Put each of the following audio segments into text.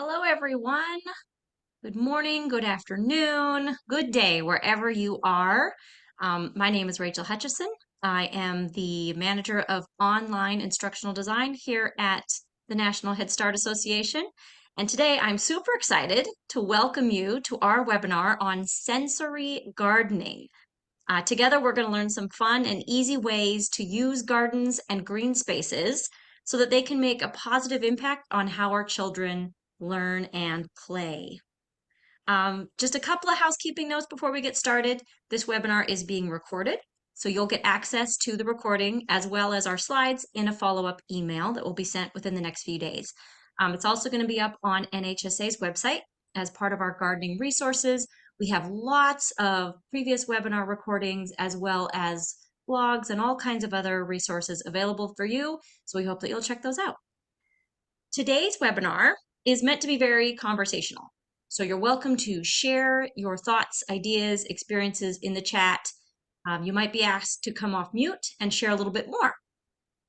Hello, everyone. Good morning, good afternoon, good day, wherever you are. My name is Rachel Hutchison. I am the manager of online instructional design here at the National Head Start Association. And today I'm super excited to welcome you to our webinar on sensory gardening. Together, we're going to learn some fun and easy ways to use gardens and green spaces so that they can make a positive impact on how our children learn and play. Just a couple of housekeeping notes before we get started. This webinar is being recorded, so you'll get access to the recording as well as our slides in a follow-up email that will be sent within the next few days. It's also going to be up on NHSA's website as part of our gardening resources. We have lots of previous webinar recordings as well as blogs and all kinds of other resources available for you, so we hope that you'll check those out. Today's webinar is meant to be very conversational. So you're welcome to share your thoughts, ideas, experiences in the chat. You might be asked to come off mute and share a little bit more.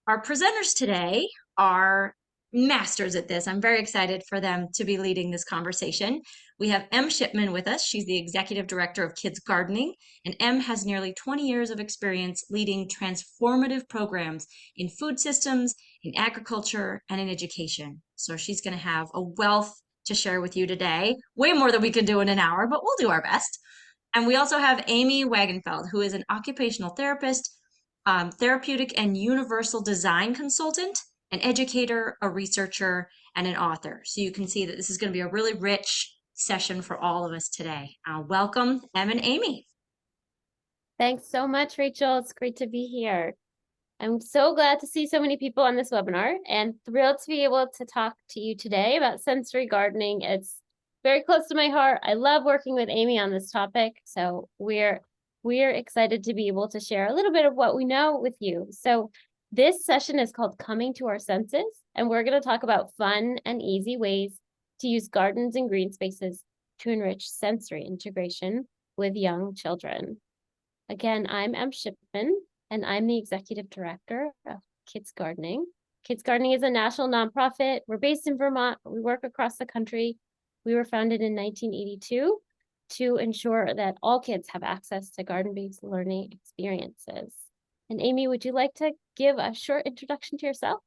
Our presenters today are masters at this. I'm very excited for them to be leading this conversation. We have Em Shipman with us. She's the executive director of KidsGardening, and Em has nearly 20 years of experience leading transformative programs in food systems, in agriculture, and in education. So she's going to have a wealth to share with you today, way more than we can do in an hour, but we'll do our best. And we also have Amy Wagenfeld, who is an occupational therapist, therapeutic and universal design consultant, an educator, a researcher, and an author. So you can see that this is going to be a really rich session for all of us today. Welcome, Em and Amy. Thanks so much, Rachel. It's great to be here. I'm so glad to see so many people on this webinar and thrilled to be able to talk to you today about sensory gardening. It's very close to my heart. I love working with Amy on this topic, so we're excited to be able to share a little bit of what we know with you. So this session is called Coming to Our Senses, and we're going to talk about fun and easy ways to use gardens and green spaces to enrich sensory integration with young children. Again, I'm Em Shipman, and I'm the executive director of KidsGardening. KidsGardening is a national nonprofit. We're based in Vermont. We work across the country. We were founded in 1982 to ensure that all kids have access to garden-based learning experiences. And Amy, would you like to give a short introduction to yourself?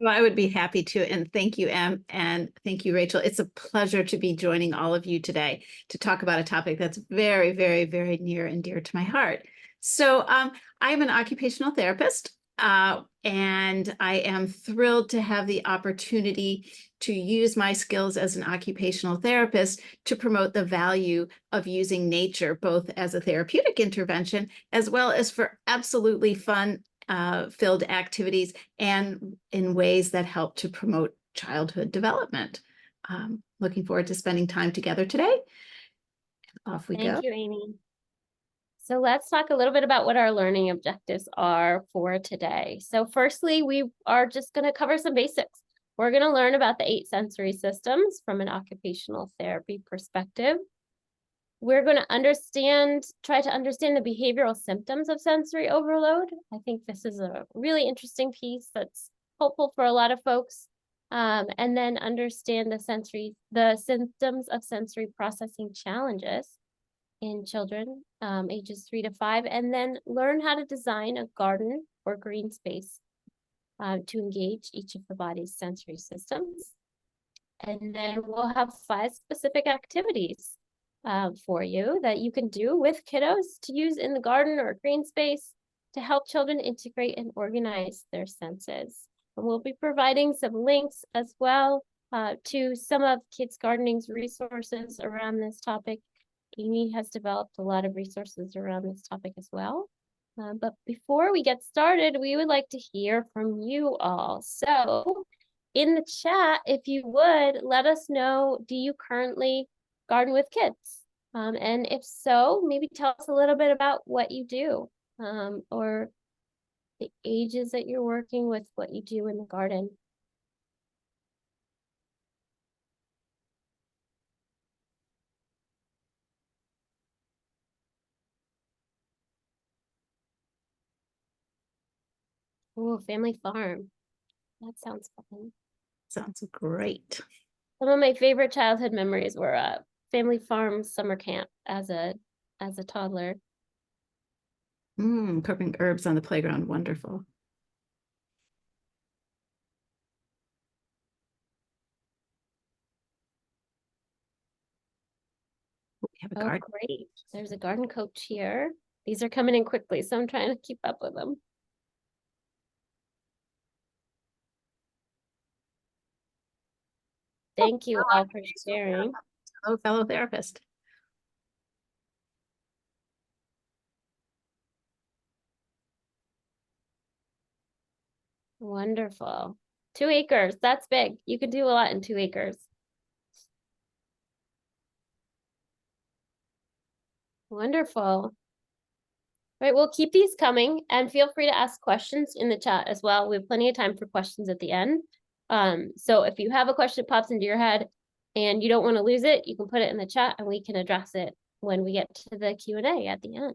Well, I would be happy to. And thank you, Em, and thank you, Rachel. It's a pleasure to be joining all of you today to talk about a topic that's very, very, very near and dear to my heart. So I'm an occupational therapist, and I am thrilled to have the opportunity to use my skills as an occupational therapist to promote the value of using nature, both as a therapeutic intervention, as well as for absolutely fun filled activities and in ways that help to promote childhood development. Looking forward to spending time together today. Off we go. Thank you, Amy. So let's talk a little bit about what our learning objectives are for today. So firstly, we are just going to cover some basics. We're going to learn about the 8 sensory systems from an occupational therapy perspective. We're going to try to understand the behavioral symptoms of sensory overload. I think this is a really interesting piece that's helpful for a lot of folks. And then understand the symptoms of sensory processing challenges in children ages 3 to 5, and then learn how to design a garden or green space to engage each of the body's sensory systems. And then we'll have 5 specific activities for you that you can do with kiddos to use in the garden or green space to help children integrate and organize their senses. And we'll be providing some links as well to some of KidsGardening's resources around this topic. Amy has developed a lot of resources around this topic as well. But before we get started, we would like to hear from you all. So in the chat, if you would, let us know, do you currently garden with kids? And if so, maybe tell us a little bit about what you do, or the ages that you're working with, what you do in the garden. Oh, family farm. That sounds fun. Sounds great. Some of my favorite childhood memories were family farm summer camp as a toddler. Cooking herbs on the playground, wonderful. We have a Oh, garden. great. There's a garden coach here. These are coming in quickly, so I'm trying to keep up with them. Thank you all for sharing. Hello, fellow therapist. Wonderful. 2 acres, that's big. You can do a lot in 2 acres. Wonderful. All right, we'll keep these coming and feel free to ask questions in the chat as well. We have plenty of time for questions at the end. So if you have a question that pops into your head and you don't want to lose it, you can put it in the chat and we can address it when we get to the Q&A at the end.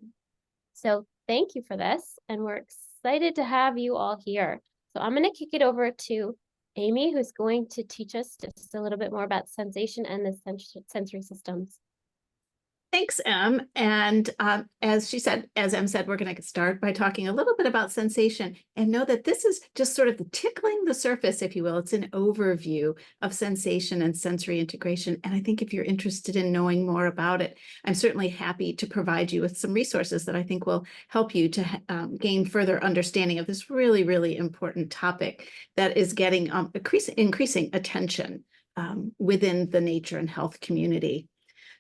So thank you for this, and we're excited to have you all here. So I'm going to kick it over to Amy, who's going to teach us just a little bit more about sensation and the sensory systems. Thanks, Em. And as Em said, we're going to start by talking a little bit about sensation, and know that this is just sort of the tickling the surface, if you will. It's an overview of sensation and sensory integration. And I think if you're interested in knowing more about it, I'm certainly happy to provide you with some resources that I think will help you to gain further understanding of this really, really important topic that is getting increasing attention within the nature and health community.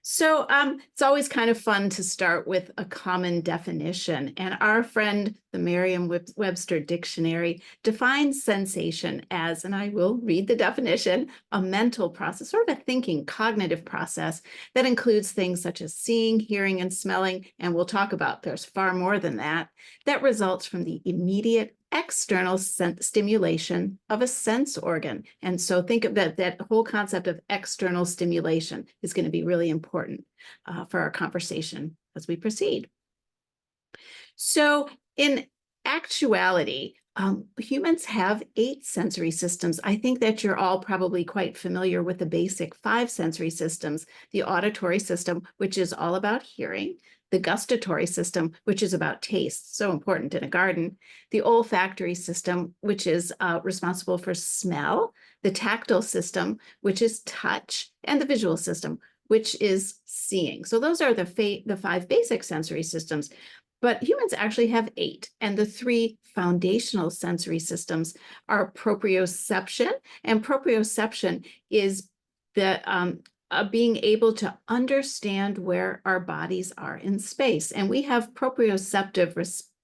So it's always kind of fun to start with a common definition. And our friend, the Merriam-Webster Dictionary, defines sensation as, and I will read the definition, a mental process, sort of a thinking, cognitive process that includes things such as seeing, hearing, and smelling. And we'll talk about there's far more than that, that results from the immediate external stimulation of a sense organ. And so think of that whole concept of external stimulation is going to be really important for our conversation as we proceed. So in actuality, humans have 8 sensory systems. I think that you're all probably quite familiar with the basic 5 sensory systems: the auditory system, which is all about hearing; the gustatory system, which is about taste, so important in a garden; the olfactory system, which is responsible for smell; the tactile system, which is touch; and the visual system, which is seeing. So those are the 5 basic sensory systems. But humans actually have 8, and the 3 foundational sensory systems are proprioception, and proprioception is the being able to understand where our bodies are in space. And we have proprioceptive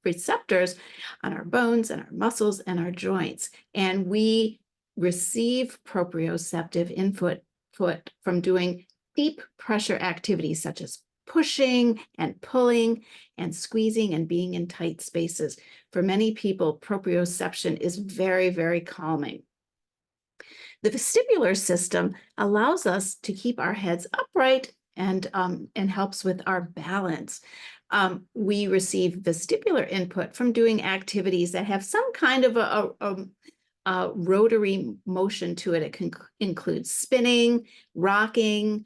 receptors on our bones and our muscles and our joints, and we receive proprioceptive input from doing deep pressure activities such as pushing and pulling and squeezing and being in tight spaces. For many people, proprioception is very, very calming. The vestibular system allows us to keep our heads upright and helps with our balance. We receive vestibular input from doing activities that have some kind of a rotary motion to it. It can include spinning, rocking,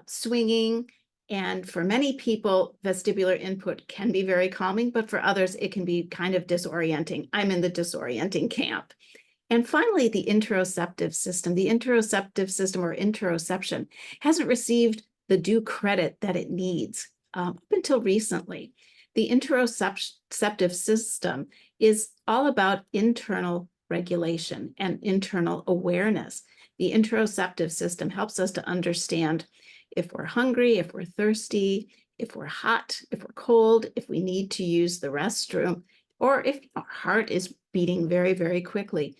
swinging. And for many people, vestibular input can be very calming, but for others, it can be kind of disorienting. I'm in the disorienting camp. And finally, the interoceptive system. The interoceptive system, or interoception, hasn't received the due credit that it needs up until recently. The interoceptive system is all about internal regulation and internal awareness. The interoceptive system helps us to understand if we're hungry, if we're thirsty, if we're hot, if we're cold, if we need to use the restroom, or if our heart is beating very, very quickly.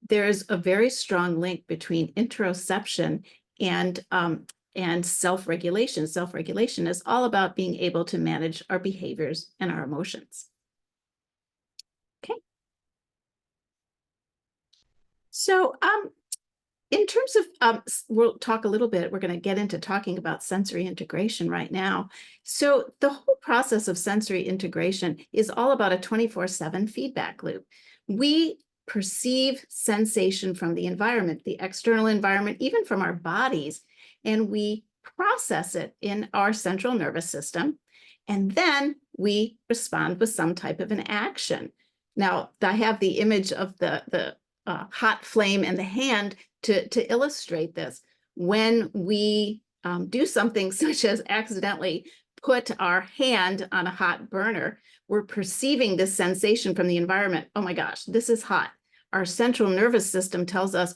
There's a very strong link between interoception and self-regulation. Self-regulation is all about being able to manage our behaviors and our emotions. Okay. So in terms of, we'll talk a little bit, we're going to get into talking about sensory integration right now. So the whole process of sensory integration is all about a 24/7 feedback loop. We perceive sensation from the environment, the external environment, even from our bodies, and we process it in our central nervous system, and then we respond with some type of an action. Now, I have the image of the hot flame in the hand to illustrate this. When we do something such as accidentally put our hand on a hot burner, we're perceiving this sensation from the environment. Oh my gosh, this is hot. Our central nervous system tells us,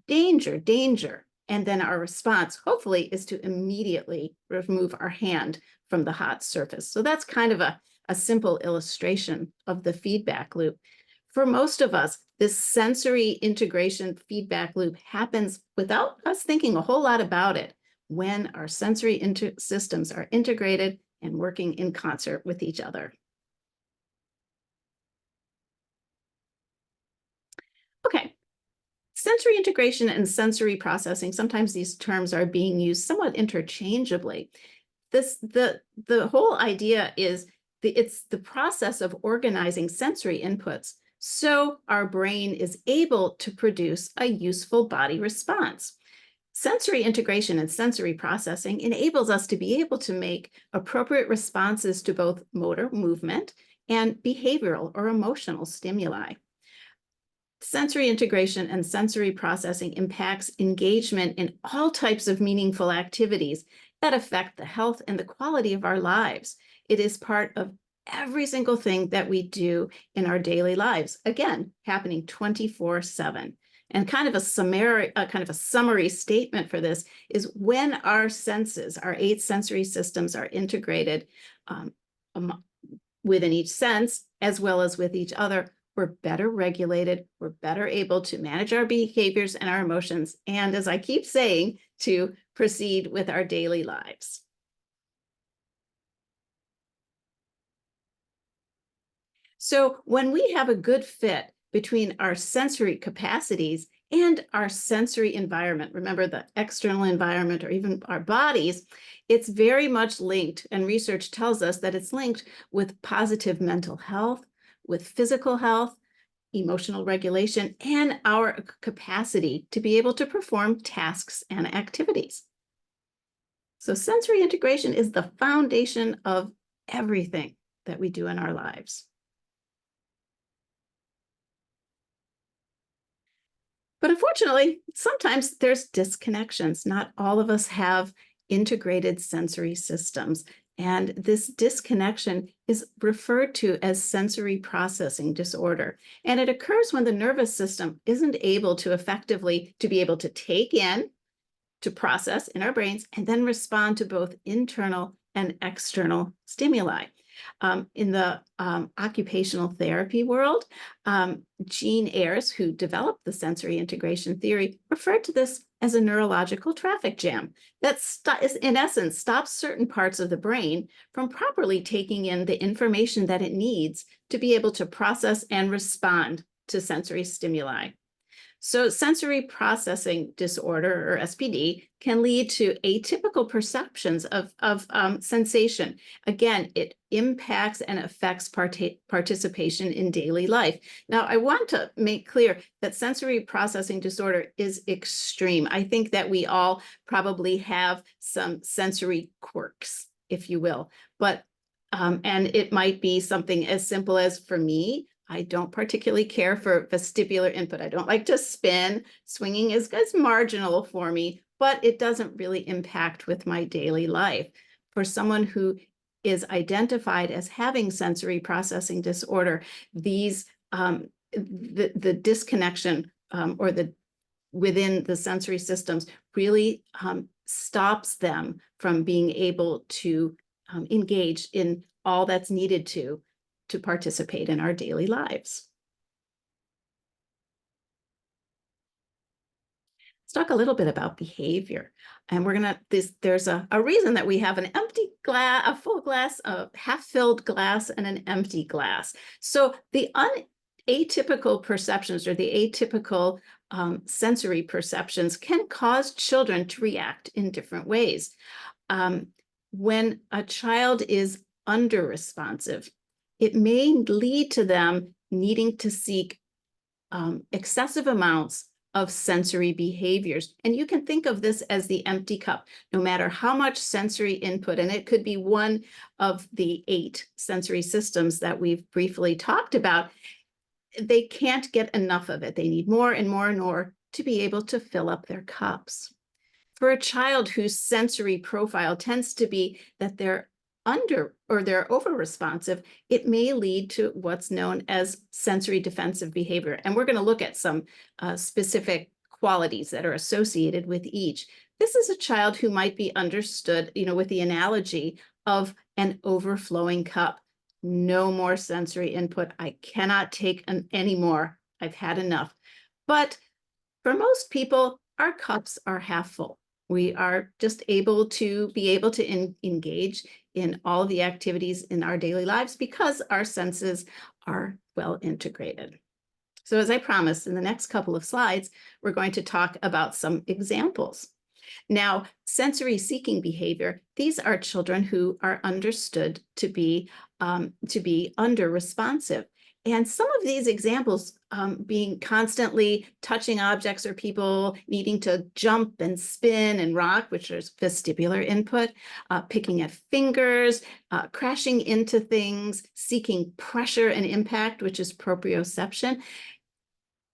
danger, danger. And then our response, hopefully, is to immediately remove our hand from the hot surface. So that's kind of a simple illustration of the feedback loop. For most of us, this sensory integration feedback loop happens without us thinking a whole lot about it when our sensory systems are integrated and working in concert with each other. Okay, sensory integration and sensory processing, sometimes these terms are being used somewhat interchangeably. The whole idea is it's the process of organizing sensory inputs so our brain is able to produce a useful body response. Sensory integration and sensory processing enables us to be able to make appropriate responses to both motor movement and behavioral or emotional stimuli. Sensory integration and sensory processing impacts engagement in all types of meaningful activities that affect the health and the quality of our lives. It is part of every single thing that we do in our daily lives, again, happening 24/7. And kind of a summary statement for this is when our senses, our 8 sensory systems, are integrated within each sense, as well as with each other, we're better regulated, we're better able to manage our behaviors and our emotions, and as I keep saying, to proceed with our daily lives. So when we have a good fit between our sensory capacities and our sensory environment, remember the external environment or even our bodies, it's very much linked, and research tells us that it's linked with positive mental health, with physical health, emotional regulation, and our capacity to be able to perform tasks and activities. So sensory integration is the foundation of everything that we do in our lives. But unfortunately, sometimes there's disconnections. Not all of us have integrated sensory systems. And this disconnection is referred to as sensory processing disorder. And it occurs when the nervous system isn't able to effectively be able to take in, to process in our brains, and then respond to both internal and external stimuli. In the occupational therapy world, Jean Ayres, who developed the sensory integration theory, referred to this as a neurological traffic jam that in essence stops certain parts of the brain from properly taking in the information that it needs to be able to process and respond to sensory stimuli. So sensory processing disorder, or SPD, can lead to atypical perceptions of sensation. Again, it impacts and affects participation in daily life. Now, I want to make clear that sensory processing disorder is extreme. I think that we all probably have some sensory quirks, if you will, but and it might be something as simple as, for me, I don't particularly care for vestibular input. I don't like to spin. Swinging is marginal for me, but it doesn't really impact with my daily life. For someone who is identified as having sensory processing disorder, these the disconnection or the within the sensory systems really stops them from being able to engage in all that's needed to participate in our daily lives. Let's talk a little bit about behavior. And there's a reason that we have an empty glass, a full glass, a half-filled glass, and an empty glass. So the atypical perceptions, or the atypical sensory perceptions, can cause children to react in different ways. When a child is under-responsive, it may lead to them needing to seek excessive amounts of sensory behaviors. And you can think of this as the empty cup. No matter how much sensory input, and it could be one of the 8 sensory systems that we've briefly talked about, they can't get enough of it. They need more and more and more to be able to fill up their cups. For a child whose sensory profile tends to be that they're under or they're over responsive, it may lead to what's known as sensory defensive behavior. And we're going to look at some specific qualities that are associated with each. This is a child who might be understood, with the analogy of an overflowing cup. No more sensory input. I cannot take any more. I've had enough. But for most people, our cups are half full. We are just able to engage in all of the activities in our daily lives because our senses are well integrated. So as I promised, in the next couple of slides, we're going to talk about some examples. Now, sensory seeking behavior, these are children who are understood to be under responsive. And some of these examples being constantly touching objects or people needing to jump and spin and rock, which is vestibular input, picking at fingers, crashing into things, seeking pressure and impact, which is proprioception.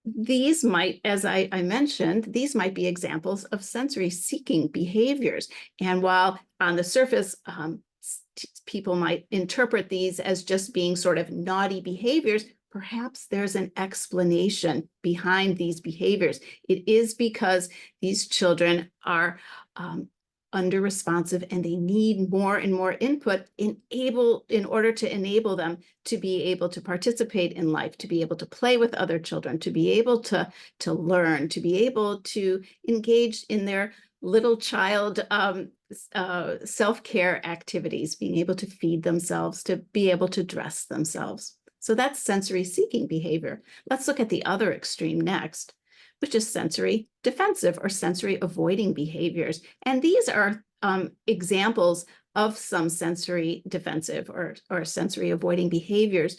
These might, as I mentioned, these might be examples of sensory seeking behaviors. And while on the surface, people might interpret these as just being sort of naughty behaviors, perhaps there's an explanation behind these behaviors. It is because these children are under responsive and they need more and more input in order to enable them to be able to participate in life, to be able to play with other children, to be able to learn, to be able to engage in their little child self-care activities, being able to feed themselves, to be able to dress themselves. So that's sensory seeking behavior. Let's look at the other extreme next, which is sensory defensive or sensory avoiding behaviors. And these are examples of some sensory defensive or sensory avoiding behaviors,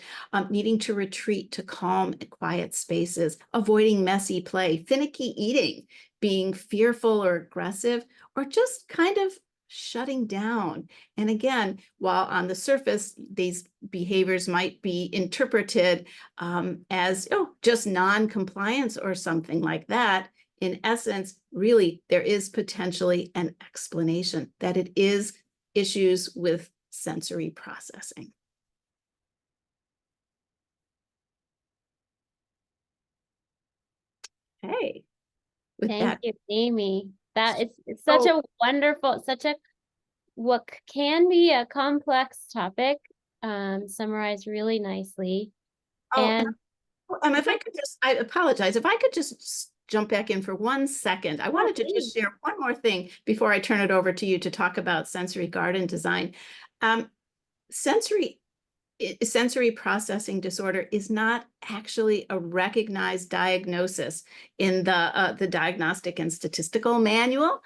needing to retreat to calm and quiet spaces, avoiding messy play, finicky eating, being fearful or aggressive, or just kind of shutting down. And again, while on the surface, these behaviors might be interpreted as just non-compliance or something like that, in essence, really, there is potentially an explanation that it is issues with sensory processing. Hey, with Thank that. you, Amy. It's such a wonderful, what can be a complex topic, summarized really nicely. And If I could just, I apologize, if I could just jump back in for 1 second. I wanted to just share one more thing before I turn it over to you to talk about sensory garden design. Sensory processing disorder is not actually a recognized diagnosis in the Diagnostic and Statistical Manual.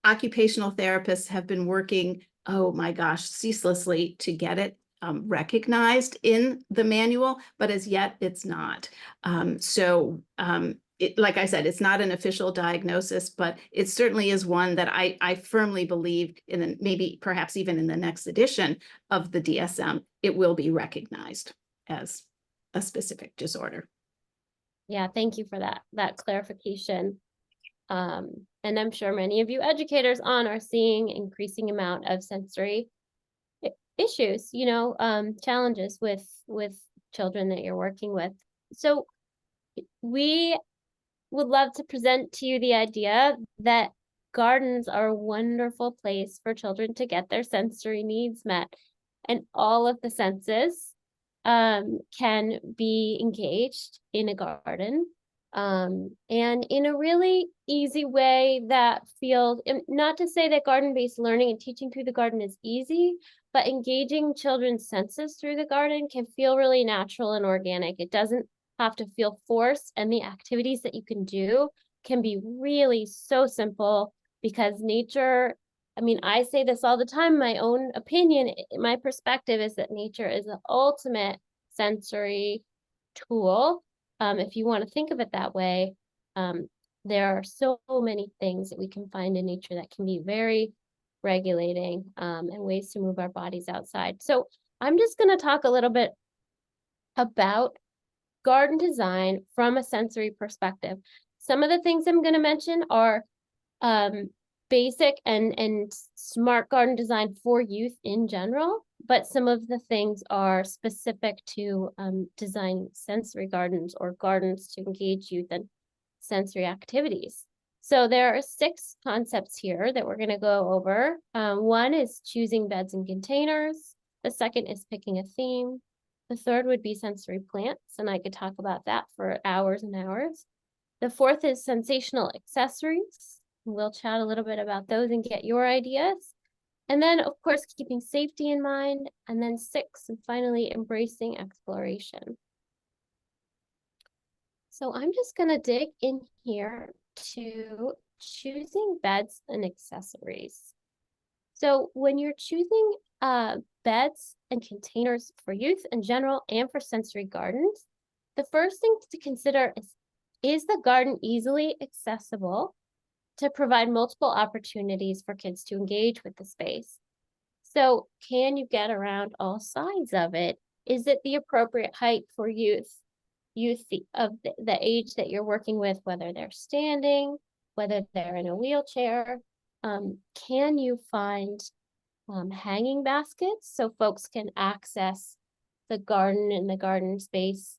Occupational therapists have been working, oh my gosh, ceaselessly to get it recognized in the manual, but as yet it's not. Like I said, it's not an official diagnosis, but it certainly is one that I firmly believe in, maybe perhaps even in the next edition of the DSM, it will be recognized as a specific disorder. yeah, thank you for that clarification. And I'm sure many of you educators are seeing increasing amount of sensory issues, challenges with children that you're working with. So we would love to present to you the idea that gardens are a wonderful place for children to get their sensory needs met, and all of the senses can be engaged in a garden, and in a really easy way that feels, not to say that garden-based learning and teaching through the garden is easy, but engaging children's senses through the garden can feel really natural and organic. It doesn't have to feel forced, and the activities that you can do can be really so simple, because nature, I say this all the time, my own opinion, my perspective is that nature is the ultimate sensory tool if you want to think of it that way, there are so many things that we can find in nature that can be very regulating, and ways to move our bodies outside. So I'm just going to talk a little bit about garden design from a sensory perspective. Some of the things I'm going to mention are basic and smart garden design for youth in general, but some of the things are specific to designing sensory gardens or gardens to engage youth in sensory activities. So there are 6 concepts here that we're going to go over. One is choosing beds and containers. The second is picking a theme. The third would be sensory plants, and I could talk about that for hours and hours. The fourth is sensational accessories. We'll chat a little bit about those and get your ideas. And then, of course, keeping safety in mind. And then 6, and finally, embracing exploration. So I'm just going to dig in here to choosing beds and accessories. So when you're choosing beds and containers for youth in general and for sensory gardens, the first thing to consider is the garden easily accessible to provide multiple opportunities for kids to engage with the space? So can you get around all sides of it? Is it the appropriate height for youth of the age that you're working with, whether they're standing, whether they're in a wheelchair? Can you find hanging baskets so folks can access the garden and the garden space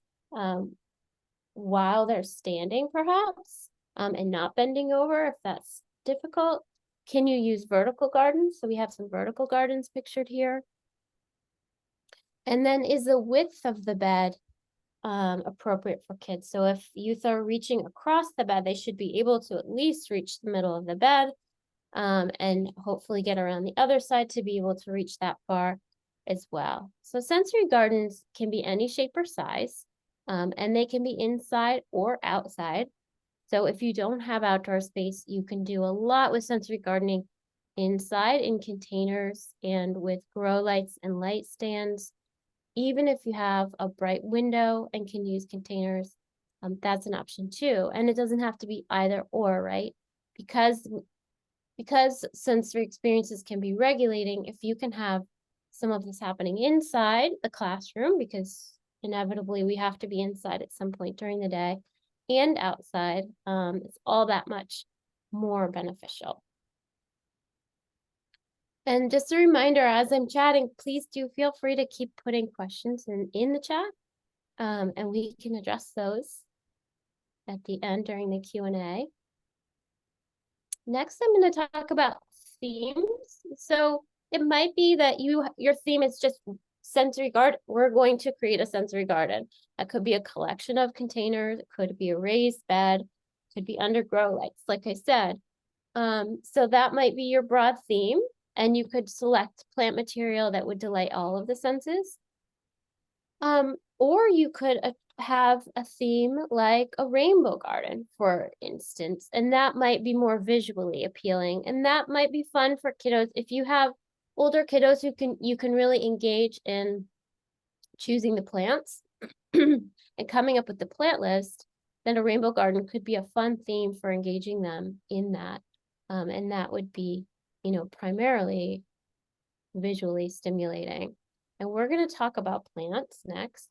while they're standing, perhaps, and not bending over if that's difficult? Can you use vertical gardens? So we have some vertical gardens pictured here. And then is the width of the bed appropriate for kids? So if youth are reaching across the bed, they should be able to at least reach the middle of the bed, and hopefully get around the other side to be able to reach that far as well. So sensory gardens can be any shape or size, and they can be inside or outside. So if you don't have outdoor space, you can do a lot with sensory gardening inside in containers and with grow lights and light stands. Even if you have a bright window and can use containers, that's an option too. And it doesn't have to be either or, right? Because sensory experiences can be regulating, if you can have some of this happening inside the classroom, because inevitably we have to be inside at some point during the day, and outside, it's all that much more beneficial. And just a reminder, as I'm chatting, please do feel free to keep putting questions in the chat, and we can address those at the end during the Q&A. Next, I'm going to talk about themes. So it might be that your theme is just sensory garden. We're going to create a sensory garden. That could be a collection of containers. It could be a raised bed. It could be under grow lights, like I said. So that might be your broad theme, and you could select plant material that would delight all of the senses. Or you could have a theme like a rainbow garden, for instance, and that might be more visually appealing, and that might be fun for kiddos. If you have older kiddos who you can really engage in choosing the plants and coming up with the plant list, then a rainbow garden could be a fun theme for engaging them in that. And that would be, primarily visually stimulating. And we're going to talk about plants next,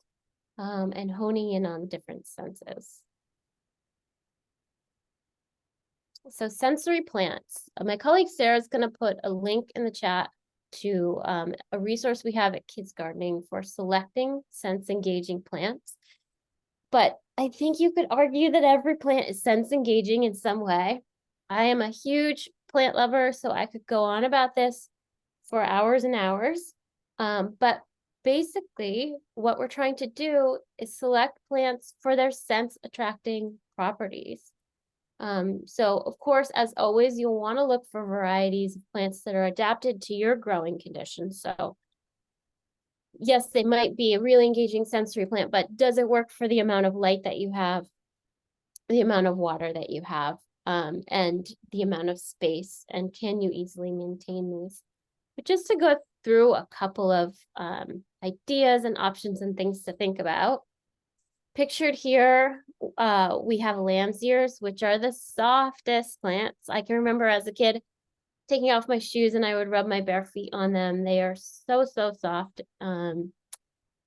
and honing in on different senses. So sensory plants. My colleague Sarah is going to put a link in the chat to a resource we have at KidsGardening for selecting sense-engaging plants. But I think you could argue that every plant is sense-engaging in some way. I am a huge plant lover, so I could go on about this for hours and hours. But basically, what we're trying to do is select plants for their sense-attracting properties. So of course, as always, you'll want to look for varieties of plants that are adapted to your growing conditions. So yes, they might be a really engaging sensory plant, but does it work for the amount of light that you have, the amount of water that you have, and the amount of space, and can you easily maintain these? But just to go through a couple of ideas and options and things to think about. Pictured here, we have lamb's ears, which are the softest plants. I can remember as a kid taking off my shoes and I would rub my bare feet on them. They are so, so soft.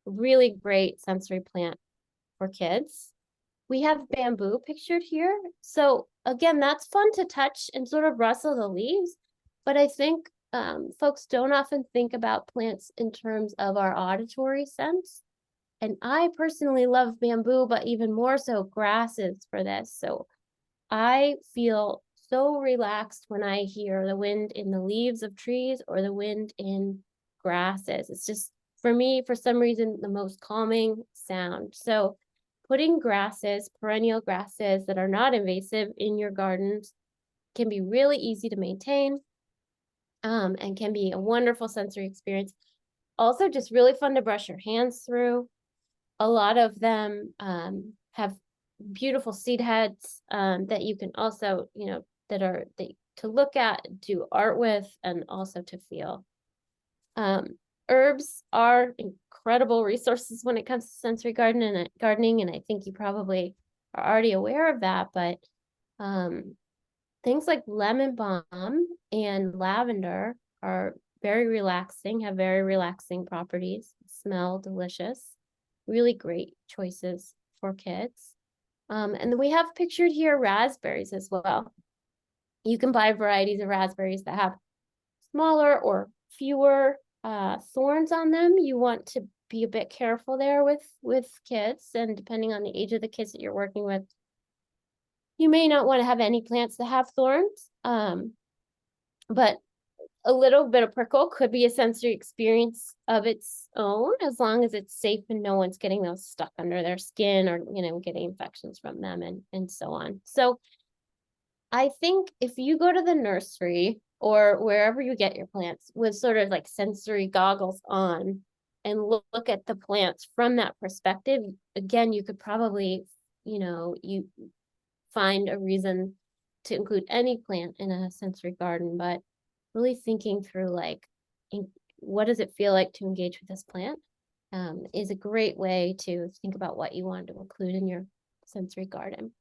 Really great sensory plant for kids. We have bamboo pictured here. So again, that's fun to touch and sort of rustle the leaves. But I think folks don't often think about plants in terms of our auditory sense. And I personally love bamboo, but even more so grasses for this. So I feel so relaxed when I hear the wind in the leaves of trees or the wind in grasses. It's just, for me, for some reason, the most calming sound. So putting grasses, perennial grasses that are not invasive in your gardens can be really easy to maintain and can be a wonderful sensory experience. Also, just really fun to brush your hands through. A lot of them have beautiful seed heads that you can also, to look at, do art with, and also to feel. Herbs are incredible resources when it comes to sensory gardening, and I think you probably are already aware of that, but things like lemon balm and lavender are very relaxing, have very relaxing properties, smell delicious, really great choices for kids. And then we have pictured here raspberries as well. You can buy varieties of raspberries that have smaller or fewer thorns on them. You want to be a bit careful there with kids, and depending on the age of the kids that you're working with, you may not want to have any plants that have thorns. But a little bit of prickle could be a sensory experience of its own, as long as it's safe and no one's getting those stuck under their skin or, getting infections from them and so on. So I think if you go to the nursery or wherever you get your plants with sort of like sensory goggles on and look at the plants from that perspective, again, you could probably, you find a reason to include any plant in a sensory garden, but really thinking through what does it feel like to engage with this plant is a great way to think about what you want to include in your sensory garden.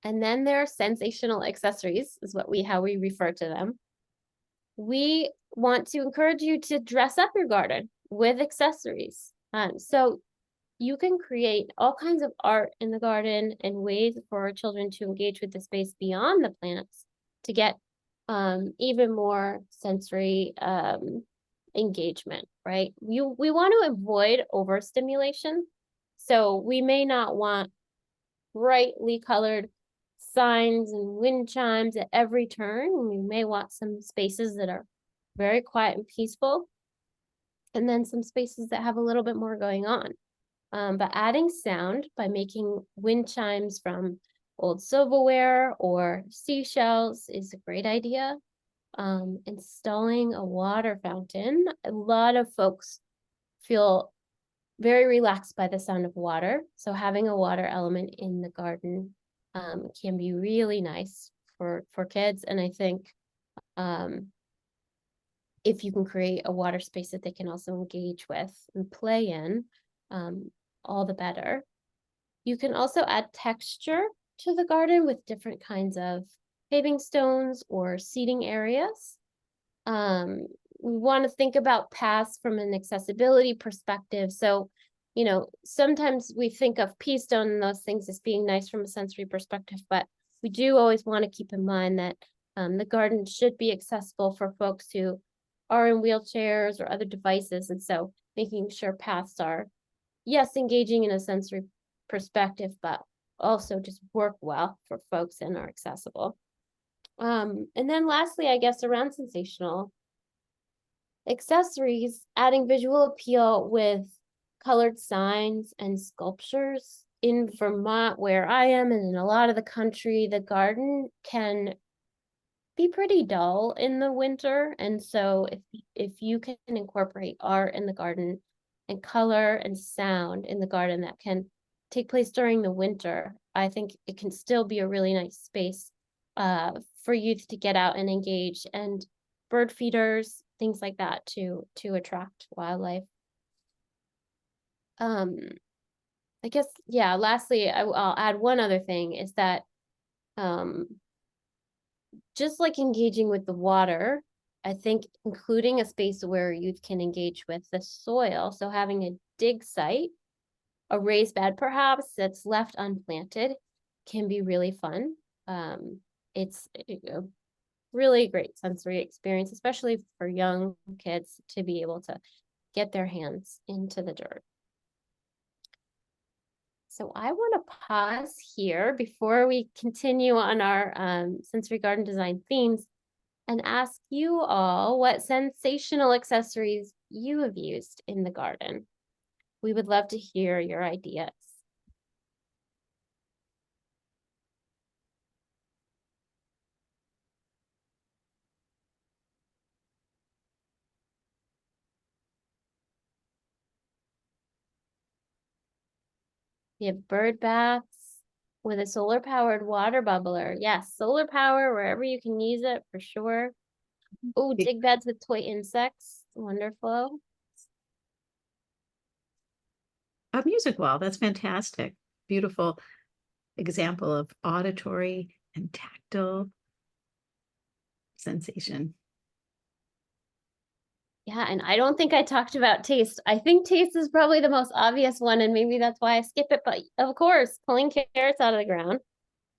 And then there are sensational accessories, is how we refer to them. We want to encourage you to dress up your garden with accessories. So you can create all kinds of art in the garden and ways for children to engage with the space beyond the plants to get even more sensory engagement, right? We want to avoid overstimulation. So we may not want brightly colored signs and wind chimes at every turn. We may want some spaces that are very quiet and peaceful, and then some spaces that have a little bit more going on. But adding sound by making wind chimes from old silverware or seashells is a great idea. Installing a water fountain. A lot of folks feel very relaxed by the sound of water. So having a water element in the garden can be really nice for kids. And I think if you can create a water space that they can also engage with and play in, all the better. You can also add texture to the garden with different kinds of paving stones or seating areas. We want to think about paths from an accessibility perspective. So, sometimes we think of pea stone and those things as being nice from a sensory perspective, but we do always want to keep in mind that the garden should be accessible for folks who are in wheelchairs or other devices. And so making sure paths are, yes, engaging in a sensory perspective, but also just work well for folks and are accessible. And then lastly, I guess around sensational accessories, adding visual appeal with colored signs and sculptures. In Vermont, where I am, and in a lot of the country, the garden can be pretty dull in the winter. And so if you can incorporate art in the garden and color and sound in the garden that can take place during the winter, I think it can still be a really nice space for youth to get out and engage. And bird feeders things like that to attract wildlife. I guess, yeah, lastly, I'll add one other thing is that just like engaging with the water, I think including a space where youth can engage with the soil, so having a dig site, a raised bed perhaps that's left unplanted, can be really fun. It's a really great sensory experience, especially for young kids to be able to get their hands into the dirt. So I want to pause here before we continue on our sensory garden design themes and ask you all what sensational accessories you have used in the garden. We would love to hear your ideas. We have bird baths with a solar powered water bubbler. Yes, solar power wherever you can use it for sure. Oh, dig beds with toy insects. Wonderful. A music wall, that's fantastic. Beautiful example of auditory and tactile sensation. Yeah, and I don't think I talked about taste. I think taste is probably the most obvious one, and maybe that's why I skip it. But of course, pulling carrots out of the ground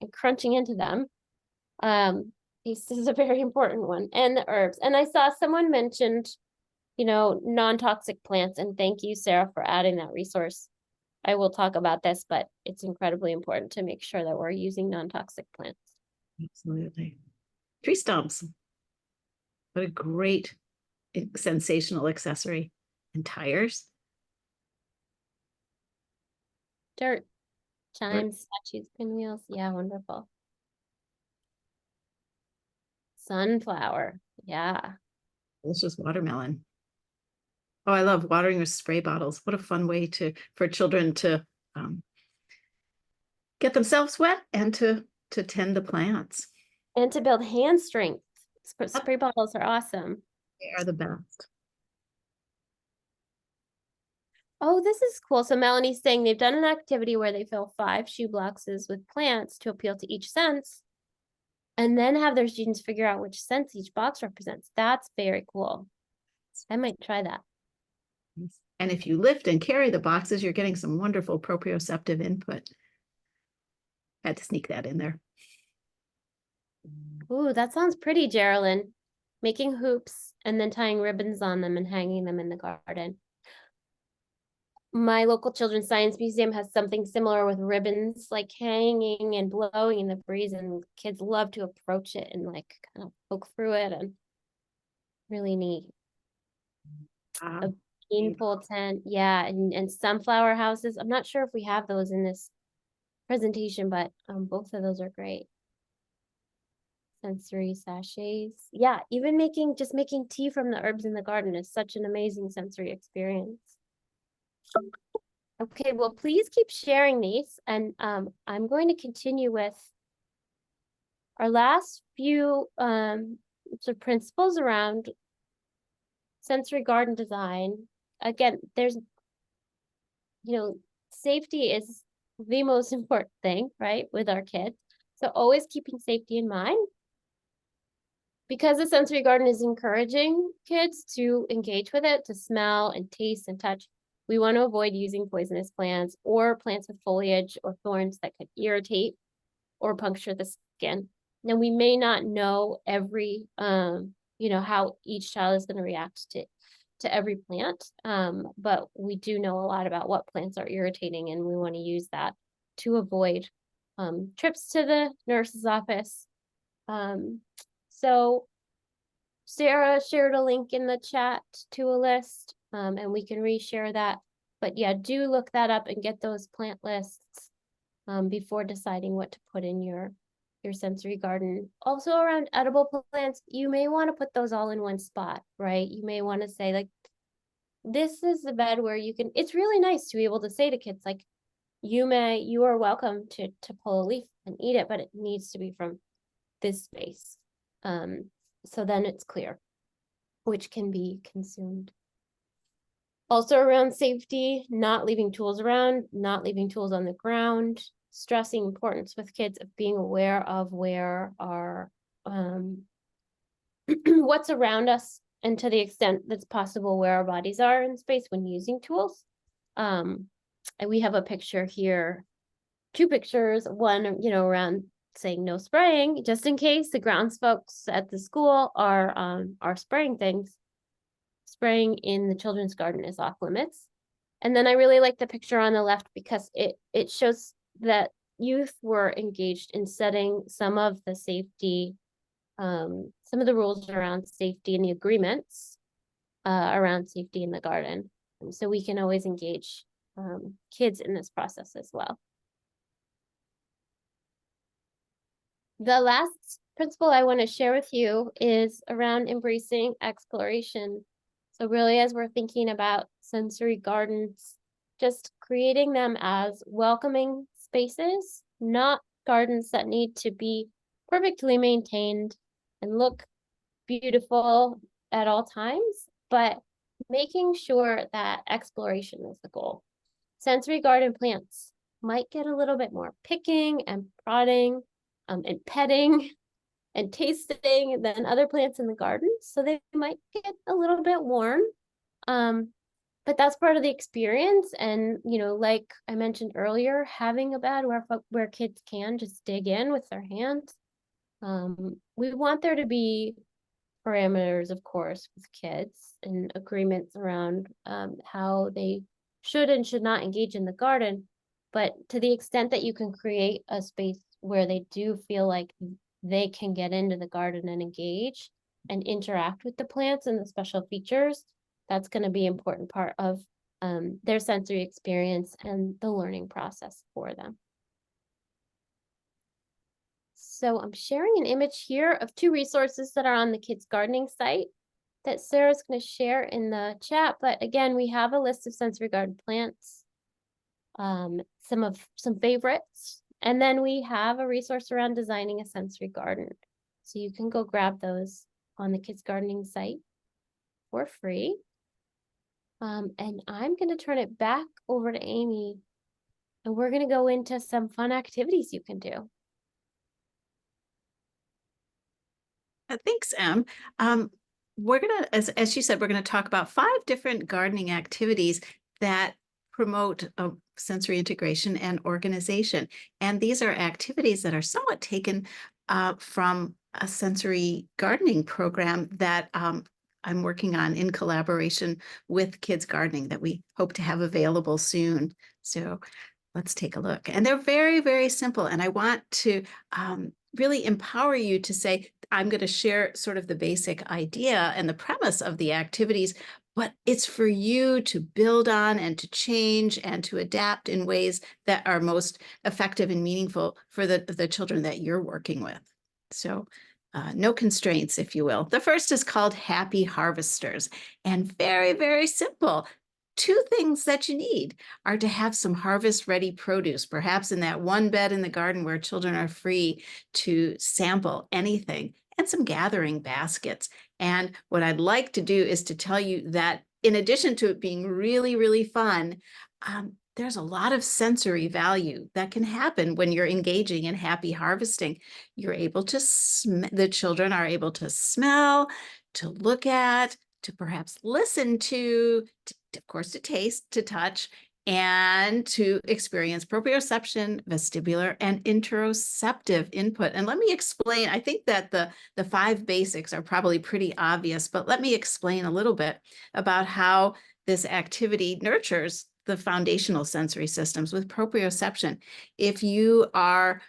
and crunching into them. Taste is a very important one. And the herbs. And I saw someone mentioned, non-toxic plants. And thank you, Sarah, for adding that resource. I will talk about this, but it's incredibly important to make sure that we're using non-toxic plants. Absolutely. Tree stumps. What a great sensational accessory. And tires. Dirt, chimes, statues, pinwheels. Yeah, wonderful. Sunflower. Yeah. Delicious watermelon. Oh, I love watering with spray bottles. What a fun way for children to get themselves wet and to tend the plants. And to build hand strength. Spray bottles are awesome. They are the best. Oh, this is cool. So Melanie's saying they've done an activity where they fill 5 shoe boxes with plants to appeal to each sense, and then have their students figure out which sense each box represents. That's very cool. I might try that. And if you lift and carry the boxes, you're getting some wonderful proprioceptive input. Had to sneak that in there. Ooh, that sounds pretty, Geraldine. Making hoops and then tying ribbons on them and hanging them in the garden. My local children's science museum has something similar with ribbons like hanging and blowing in the breeze, and kids love to approach it and like kind of poke through it, and really neat. A beanpole tent, yeah, and sunflower houses. I'm not sure if we have those in this presentation, but both of those are great. Sensory sachets. Yeah, even just making tea from the herbs in the garden is such an amazing sensory experience. Okay, well, please keep sharing these, and I'm going to continue with our last few sort of principles around sensory garden design. Again, there's, safety is the most important thing, right, with our kids. So always keeping safety in mind. Because the sensory garden is encouraging kids to engage with it, to smell and taste and touch, we want to avoid using poisonous plants or plants with foliage or thorns that could irritate or puncture the skin. Now, we may not know every, how each child is going to react to every plant, but we do know a lot about what plants are irritating, and we want to use that to avoid trips to the nurse's office. So Sarah shared a link in the chat to a list, and we can reshare that. But yeah, do look that up and get those plant lists before deciding what to put in your sensory garden. Also around edible plants, you may want to put those all in one spot, right? You may want to say like, this is the bed where you can, it's really nice to be able to say to kids, like, you are welcome to pull a leaf and eat it, but it needs to be from this space. So then it's clear. which can be consumed. Also around safety, not leaving tools around, not leaving tools on the ground, stressing importance with kids of being aware of where our what's around us, and to the extent that's possible where our bodies are in space when using tools. And we have a picture here, two pictures, one, you know, around saying no spraying, just in case the grounds folks at the school are spraying things. Spraying in the children's garden is off limits. And then I really like the picture on the left because it shows that youth were engaged in setting some of the safety, some of the rules around safety and the agreements around safety in the garden. And so we can always engage kids in this process as well. The last principle I want to share with you is around embracing exploration. So really, as we're thinking about sensory gardens, just creating them as welcoming spaces, not gardens that need to be perfectly maintained and look beautiful at all times, but making sure that exploration is the goal. Sensory garden plants might get a little bit more picking and prodding and petting and tasting than other plants in the garden. So they might get a little bit worn. But that's part of the experience. And, you know, like I mentioned earlier, having a bed where kids can just dig in with their hands. We want there to be parameters, of course, with kids and agreements around how they should and should not engage in the garden. But to the extent that you can create a space where they do feel like they can get into the garden and engage and interact with the plants and the special features, that's going to be an important part of their sensory experience and the learning process for them. So I'm sharing an image here of two resources that are on the KidsGardening site that Sarah's going to share in the chat. But again, we have a list of sensory garden plants, some favorites, and then we have a resource around designing a sensory garden. So you can go grab those on the KidsGardening site for free. And I'm going to turn it back over to Amy, and we're going to go into some fun activities you can do. Thanks, Em. We're going to, as you said, we're going to talk about 5 different gardening activities that promote sensory integration and organization. And these are activities that are somewhat taken from a sensory gardening program that I'm working on in collaboration with KidsGardening that we hope to have available soon. So let's take a look. And they're very, very simple. And I want to really empower you to say, I'm going to share sort of the basic idea and the premise of the activities, but it's for you to build on and to change and to adapt in ways that are most effective and meaningful for the children that you're working with. So no constraints, if you will. The first is called Happy Harvesters, and very, very simple. 2 things that you need are to have some harvest-ready produce, perhaps in that one bed in the garden where children are free to sample anything, and some gathering baskets. And what I'd like to do is to tell you that in addition to it being really, really fun, there's a lot of sensory value that can happen when you're engaging in happy harvesting. You're able to, the children are able to smell, to look at, to perhaps listen to, of course, to taste, to touch, and to experience proprioception, vestibular, and interoceptive input. And let me explain, I think that the 5 basics are probably pretty obvious, but let me explain a little bit about how this activity nurtures the foundational sensory systems with proprioception. If you are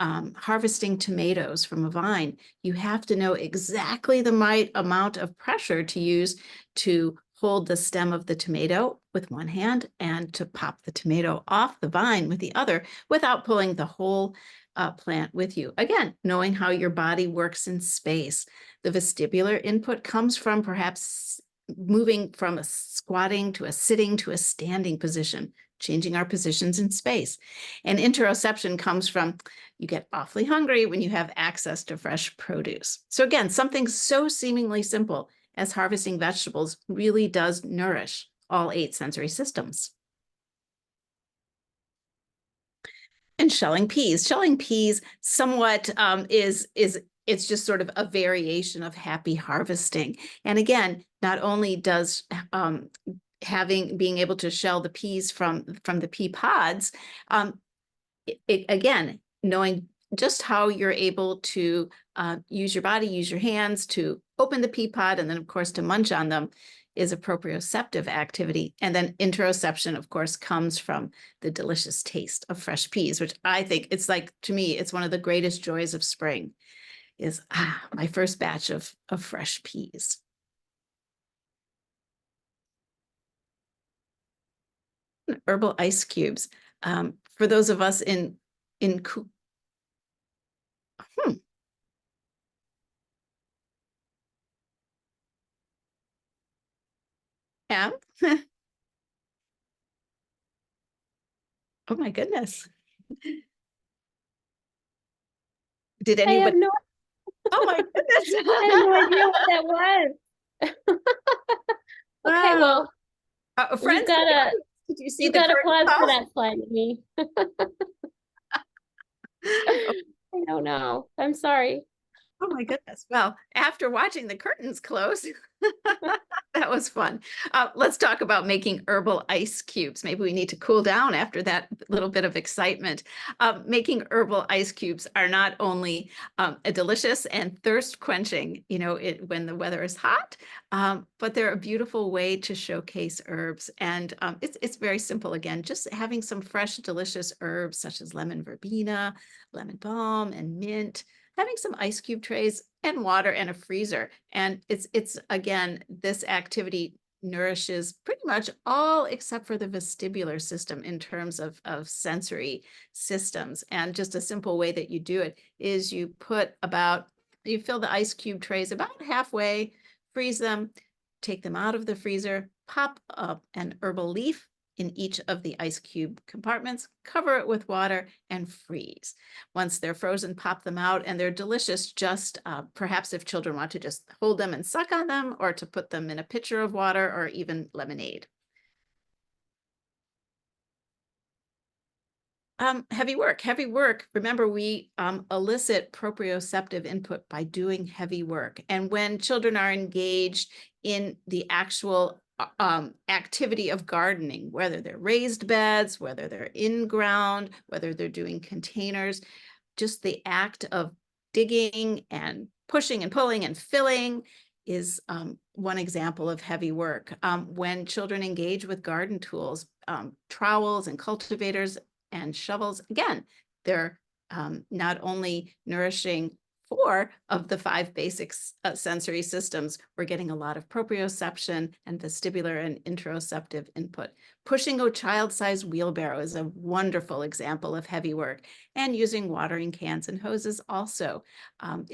harvesting tomatoes from a vine, you have to know exactly the right amount of pressure to use to hold the stem of the tomato with one hand and to pop the tomato off the vine with the other without pulling the whole plant with you. Again, knowing how your body works in space. The vestibular input comes from perhaps moving from a squatting to a sitting to a standing position, changing our positions in space. And interoception comes from you get awfully hungry when you have access to fresh produce. So again, something so seemingly simple as harvesting vegetables really does nourish all 8 sensory systems. And shelling peas. Shelling peas somewhat it's just sort of a variation of happy harvesting. And again, not only does being able to shell the peas from the pea pods, again, knowing just how you're able to use your body, use your hands to open the pea pod, and then of course to munch on them is a proprioceptive activity. And then interoception, of course, comes from the delicious taste of fresh peas, which I think it's like, to me, it's one of the greatest joys of spring is my first batch of fresh peas. Herbal ice cubes. For those of us in yeah. Oh my goodness. Did I have anybody? no, Oh my goodness. I have no idea what that was. Okay, Wow. well, Friends, did you see you the gotta curtain pause for call? that slide, Amy. I don't know. I'm sorry. Oh my goodness. Well, after watching the curtains close, that was fun. Let's talk about making herbal ice cubes. Maybe we need to cool down after that little bit of excitement. Making herbal ice cubes are not only a delicious and thirst quenching, when the weather is hot, but they're a beautiful way to showcase herbs. And it's very simple. Again, just having some fresh, delicious herbs such as lemon verbena, lemon balm, and mint, having some ice cube trays and water and a freezer. And it's again, this activity nourishes pretty much all except for the vestibular system in terms of sensory systems. And just a simple way that you do it is you fill the ice cube trays about halfway, freeze them, take them out of the freezer, pop up an herbal leaf in each of the ice cube compartments, cover it with water, and freeze. Once they're frozen, pop them out, and they're delicious. Just perhaps if children want to just hold them and suck on them, or to put them in a pitcher of water, or even lemonade. Heavy work. Remember, we elicit proprioceptive input by doing heavy work. And when children are engaged in the actual activity of gardening, whether they're raised beds, whether they're in ground, whether they're doing containers, just the act of digging and pushing and pulling and filling is one example of heavy work. When children engage with garden tools, trowels and cultivators and shovels, again, they're not only nourishing 4 of the 5 basic sensory systems, we're getting a lot of proprioception and vestibular and interoceptive input. Pushing a child-sized wheelbarrow is a wonderful example of heavy work, and using watering cans and hoses also are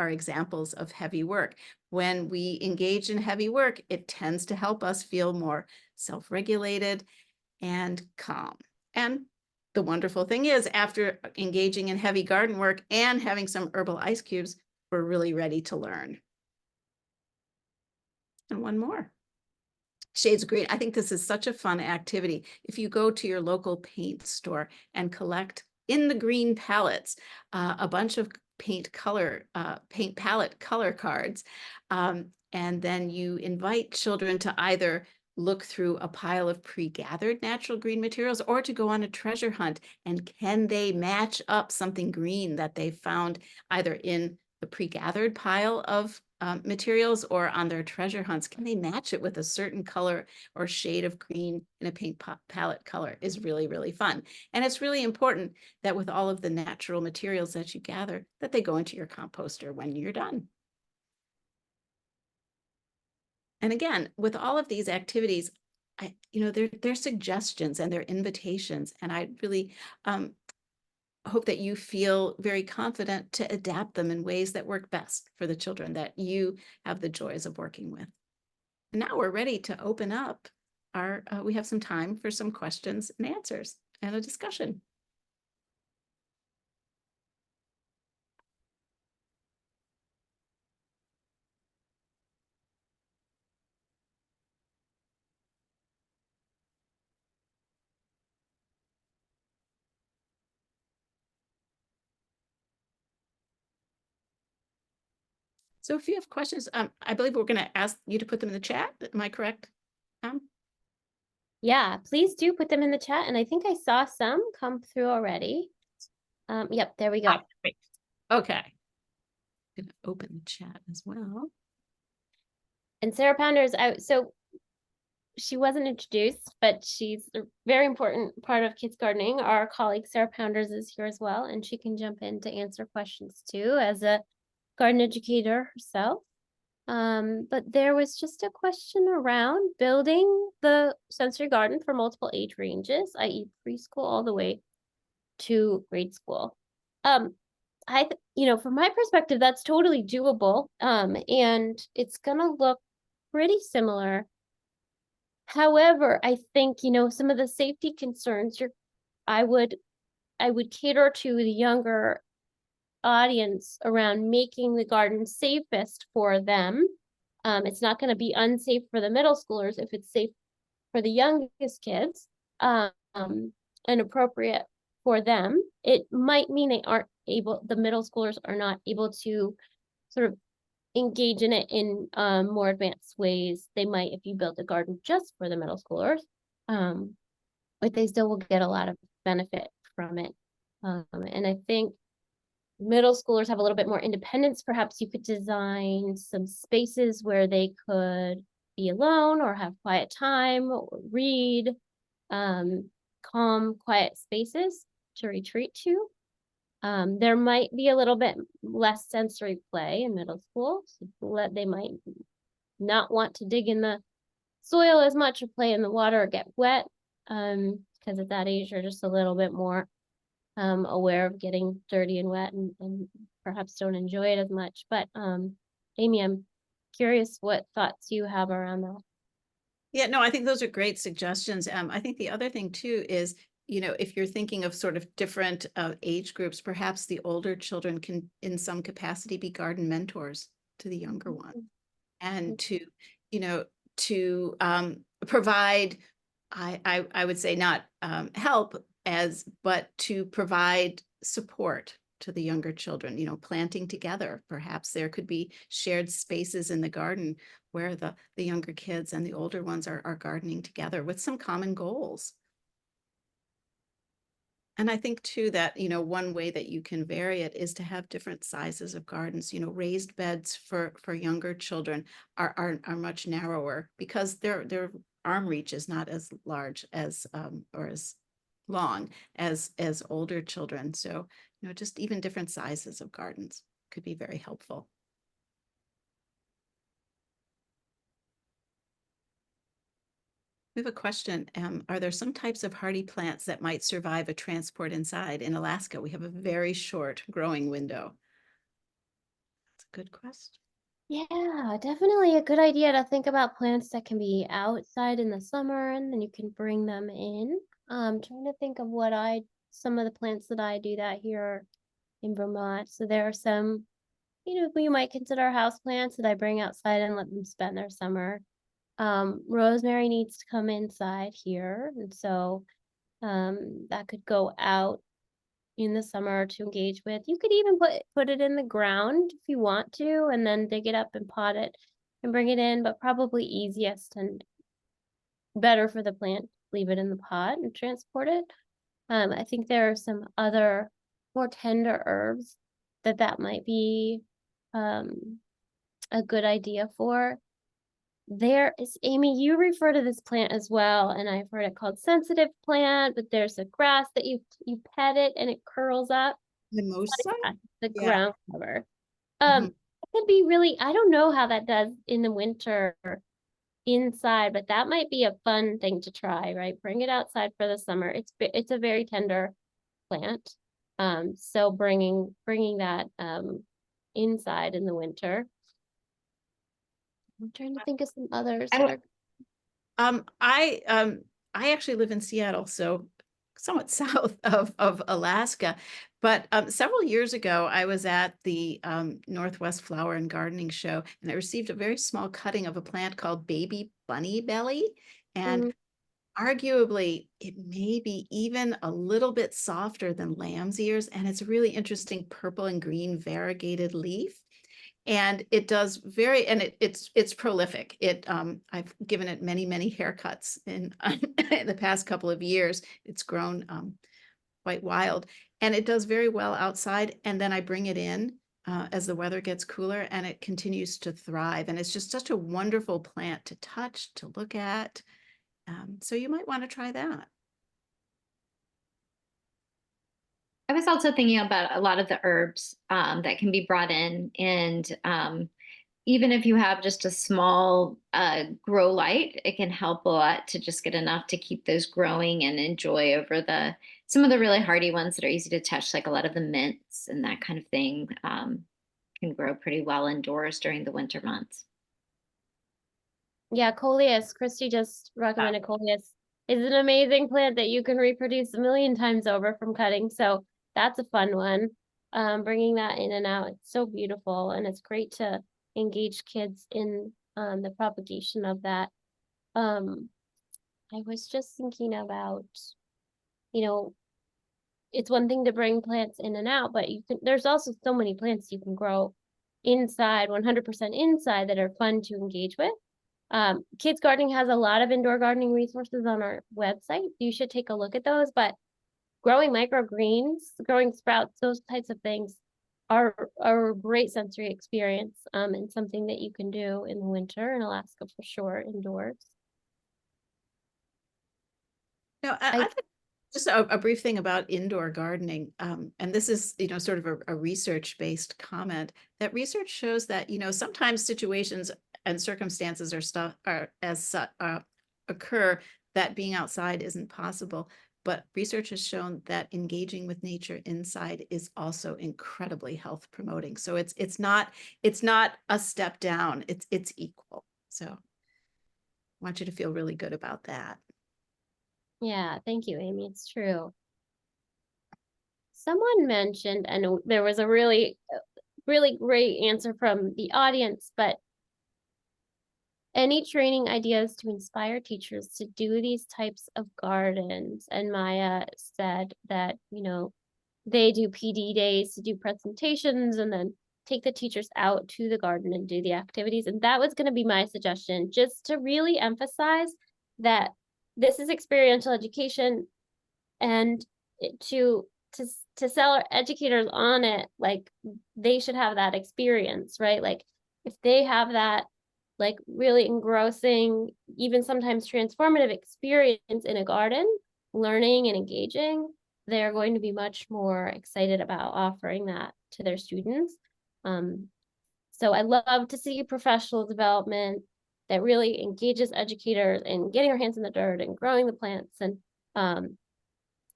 examples of heavy work. When we engage in heavy work, it tends to help us feel more self-regulated and calm. And the wonderful thing is, after engaging in heavy garden work and having some herbal ice cubes, we're really ready to learn. And one more. Shades of green. I think this is such a fun activity. If you go to your local paint store and collect in the green palettes a bunch of paint palette color cards, and then you invite children to either look through a pile of pre-gathered natural green materials or to go on a treasure hunt, and can they match up something green that they found either in the pre-gathered pile of materials or on their treasure hunts? Can they match it with a certain color or shade of green in a paint palette color? Is really, really fun. And it's really important that with all of the natural materials that you gather, that they go into your composter when you're done. And again, with all of these activities, they're suggestions and they're invitations. And I really hope that you feel very confident to adapt them in ways that work best for the children that you have the joys of working with. And now we're ready to open up we have some time for some questions and answers and a discussion. So if you have questions, I believe we're going to ask you to put them in the chat. Am I correct? Yeah, please do put them in the chat. And I think I saw some come through already. Yep, there we go. Great. Okay. I'm going to open the chat as well. And Sarah Pounders, so she wasn't introduced, but she's a very important part of Kids Gardening. Our colleague Sarah Pounders is here as well, and she can jump in to answer questions too as a garden educator herself. But there was just a question around building the sensory garden for multiple age ranges, i.e. preschool all the way to grade school. From my perspective, that's totally doable. And it's gonna look pretty similar. However, I think, some of the safety concerns I would cater to the younger audience around making the garden safest for them. It's not going to be unsafe for the middle schoolers if it's safe for the youngest kids, and appropriate for them. It might mean the middle schoolers are not able to sort of engage in it in more advanced ways. They might if you build a garden just for the middle schoolers, but they still will get a lot of benefit from it. And I think middle schoolers have a little bit more independence. Perhaps you could design some spaces where they could be alone or have quiet time, or read, calm, quiet spaces to retreat to. There might be a little bit less sensory play in middle school. So they might not want to dig in the soil as much or play in the water or get wet, because at that age, they're just a little bit more aware of getting dirty and wet and perhaps don't enjoy it as much. But Amy, I'm curious what thoughts you have around that. Yeah, no, I think those are great suggestions. I think the other thing too is, if you're thinking of sort of different age groups, perhaps the older children can, in some capacity, be garden mentors to the younger one, and to provide, I would say not help but to provide support to the younger children, planting together. Perhaps there could be shared spaces in the garden where the younger kids and the older ones are gardening together with some common goals. And I think too that, one way that you can vary it is to have different sizes of gardens. Raised beds for younger children are much narrower because their arm reach is not as large as or as long as older children. So, just even different sizes of gardens could be very helpful. We have a question. Are there some types of hardy plants that might survive a transport inside? In Alaska, we have a very short growing window. That's a good question. Yeah, definitely a good idea to think about plants that can be outside in the summer and then you can bring them in. I'm trying to think of some of the plants that I do that here in Vermont. So there are some, you might consider house plants that I bring outside and let them spend their summer. Rosemary needs to come inside here, and so that could go out in the summer to engage with. You could even put it in the ground if you want to, and then dig it up and pot it and bring it in, but probably easiest and better for the plant, leave it in the pot and transport it. I think there are some other more tender herbs that might be a good idea for. There is, Amy, you refer to this plant as well, and I've heard it called sensitive plant, but there's a grass that you pet it and it curls up. Mimosa? The Yeah. ground cover. It could be really, I don't know how that does in the winter inside, but that might be a fun thing to try, right? Bring it outside for the summer. It's a very tender plant. So bringing that inside in the winter. I'm trying to think of some others that are. I actually live in Seattle, so somewhat south of Alaska. But several years ago, I was at the Northwest Flower and Gardening Show, and I received a very small cutting of a plant called Baby Bunny Belly. And arguably, it may be even a little bit softer than lamb's ears. And it's a really interesting purple and green variegated leaf. And it does it's prolific. I've given it many haircuts in, in the past couple of years. It's grown quite wild, and it does very well outside. And then I bring it in as the weather gets cooler, and it continues to thrive. And it's just such a wonderful plant to touch, to look at. So you might want to try that. I was also thinking about a lot of the herbs that can be brought in, and even if you have just a small grow light, it can help a lot to just get enough to keep those growing and enjoy over some of the really hardy ones that are easy to touch, like a lot of the mints and that kind of thing, can grow pretty well indoors during the winter months. Yeah, coleus. Christy just recommended coleus. It's an amazing plant that you can reproduce a million times over from cutting. So that's a fun one. Bringing that in and out, it's so beautiful, and it's great to engage kids in the propagation of that. I was just thinking about, it's one thing to bring plants in and out, but there's also so many plants you can grow inside, 100% inside, that are fun to engage with. KidsGardening has a lot of indoor gardening resources on our website. You should take a look at those, but growing microgreens, growing sprouts, those types of things are a great sensory experience, and something that you can do in the winter in Alaska for sure, indoors. Now, I've just a brief thing about indoor gardening, and this is, sort of a research-based comment. That research shows that, sometimes situations and circumstances occur that being outside isn't possible. But research has shown that engaging with nature inside is also incredibly health promoting. So it's not a step down. It's equal. So I want you to feel really good about that. Yeah, thank you, Amy. It's true. Someone mentioned, and there was a really great answer from the audience, but any training ideas to inspire teachers to do these types of gardens? And Maya said that, they do PD days to do presentations and then take the teachers out to the garden and do the activities. And that was going to be my suggestion, just to really emphasize that this is experiential education, and to sell our educators on it, like, they should have that experience, right? Like, if they have that, like, really engrossing, even sometimes transformative experience in a garden, learning and engaging, they're going to be much more excited about offering that to their students. So I love to see professional development that really engages educators in getting our hands in the dirt and growing the plants, and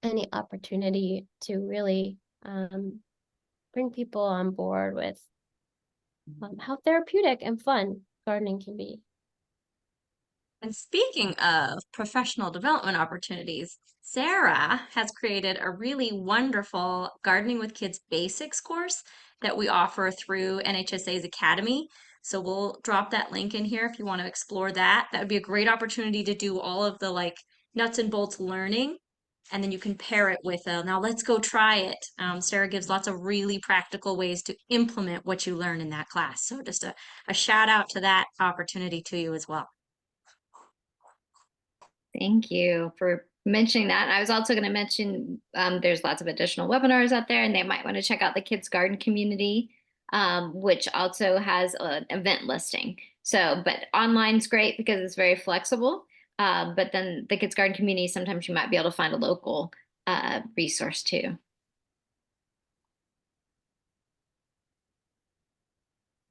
any opportunity to really bring people on board with how therapeutic and fun gardening can be. And speaking of professional development opportunities, Sarah has created a really wonderful Gardening with Kids Basics course that we offer through NHSA's Academy. So we'll drop that link in here if you want to explore that. That would be a great opportunity to do all of the nuts and bolts learning. And then you can pair it with now let's go try it. Sarah gives lots of really practical ways to implement what you learn in that class. So just a shout out to that opportunity to you as well. Thank you for mentioning that. I was also going to mention there's lots of additional webinars out there, and they might want to check out the Kids Garden community, which also has an event listing. So, but online's great because it's very flexible. But then the Kids Garden community, sometimes you might be able to find a local resource too.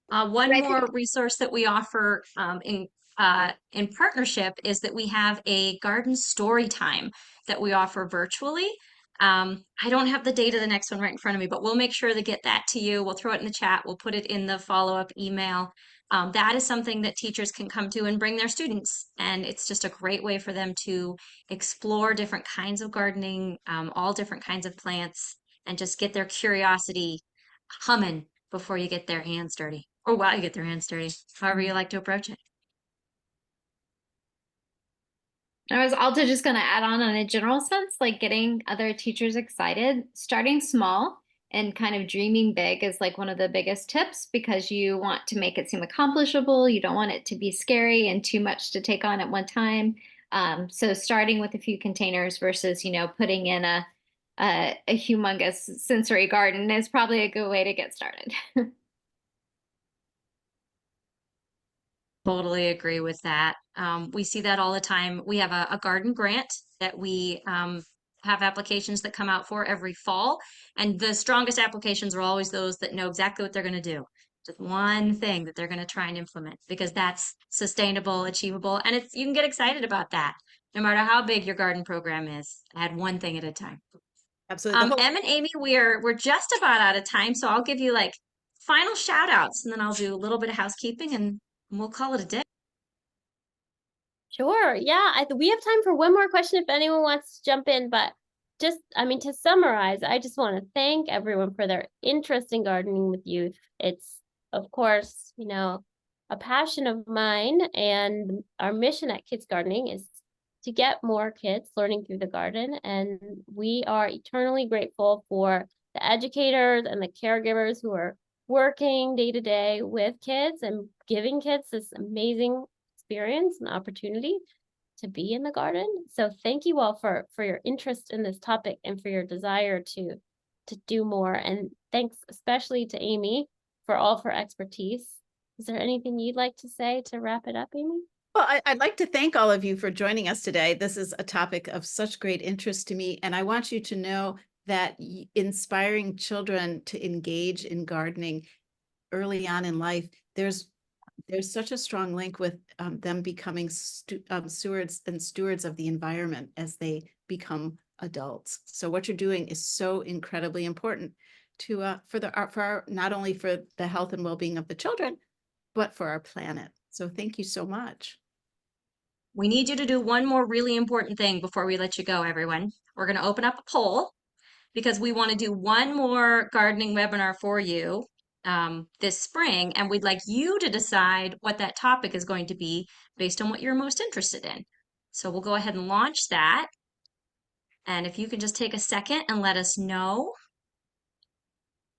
One more resource that we offer in partnership is that we have a garden story time that we offer virtually. I don't have the date of the next one right in front of me, but we'll make sure to get that to you. We'll throw it in the chat. We'll put it in the follow-up email. That is something that teachers can come to and bring their students. And it's just a great way for them to explore different kinds of gardening, all different kinds of plants, and just get their curiosity humming before you get their hands dirty, or while you get their hands dirty, however you like to approach it. I was also just going to add on in a general sense, like getting other teachers excited, starting small and kind of dreaming big is like one of the biggest tips because you want to make it seem accomplishable. You don't want it to be scary and too much to take on at one time. So starting with a few containers versus, putting in a humongous sensory garden is probably a good way to get started. Totally agree with that. We see that all the time. We have a garden grant that we have applications that come out for every fall. And the strongest applications are always those that know exactly what they're going to do. Just one thing that they're going to try and implement because that's sustainable, achievable, and you can get excited about that no matter how big your garden program is. Add one thing at a time. Absolutely. The whole Em and Amy, we're just about out of time, so I'll give you like final shout outs and then I'll do a little bit of housekeeping and we'll call it a day. Sure. Yeah, we have time for one more question if anyone wants to jump in, but to summarize, I just want to thank everyone for their interest in gardening with youth. It's, of course, a passion of mine, and our mission at KidsGardening is to get more kids learning through the garden, and we are eternally grateful for the educators and the caregivers who are working day to day with kids and giving kids this amazing experience and opportunity to be in the garden. So thank you all for your interest in this topic and for your desire to do more. And thanks especially to Amy for all of her expertise. Is there anything you'd like to say to wrap it up, Amy? Well, I'd like to thank all of you for joining us today. This is a topic of such great interest to me, and I want you to know that inspiring children to engage in gardening early on in life, there's such a strong link with them becoming stewards and stewards of the environment as they become adults. So what you're doing is so incredibly important to for not only for the health and well-being of the children, but for our planet. So thank you so much. We need you to do one more really important thing before we let you go, everyone. We're going to open up a poll because we want to do one more gardening webinar for you this spring, and we'd like you to decide what that topic is going to be based on what you're most interested in. So we'll go ahead and launch that. And if you can just take a second and let us know.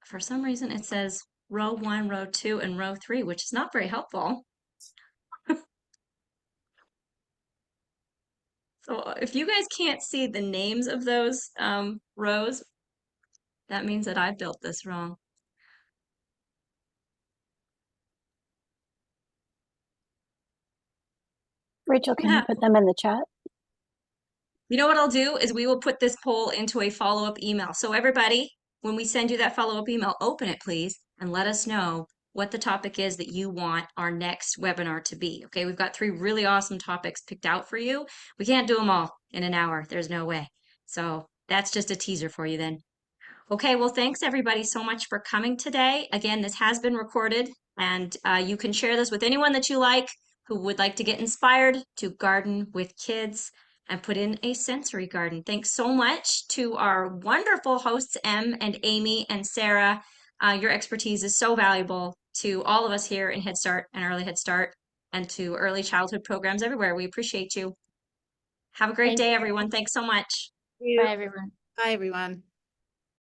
For some reason, it says row 1, row 2, and row 3, which is not very helpful. So if you guys can't see the names of those rows, that means that I built this wrong. Rachel, can you Yeah. put them in the chat? You know what I'll do is we will put this poll into a follow-up email. So everybody, when we send you that follow-up email, open it please and let us know what the topic is that you want our next webinar to be. Okay, we've got 3 really awesome topics picked out for you. We can't do them all in an hour. There's no way. So that's just a teaser for you then. Okay, well, thanks everybody so much for coming today. Again, this has been recorded, and you can share this with anyone that you like who would like to get inspired to garden with kids and put in a sensory garden. Thanks so much to our wonderful hosts, Em and Amy and Sarah. Your expertise is so valuable to all of us here in Head Start and Early Head Start and to early childhood programs everywhere. We appreciate you. Have a great Thank day, you. everyone. Thanks so much. Bye, everyone. Bye, everyone.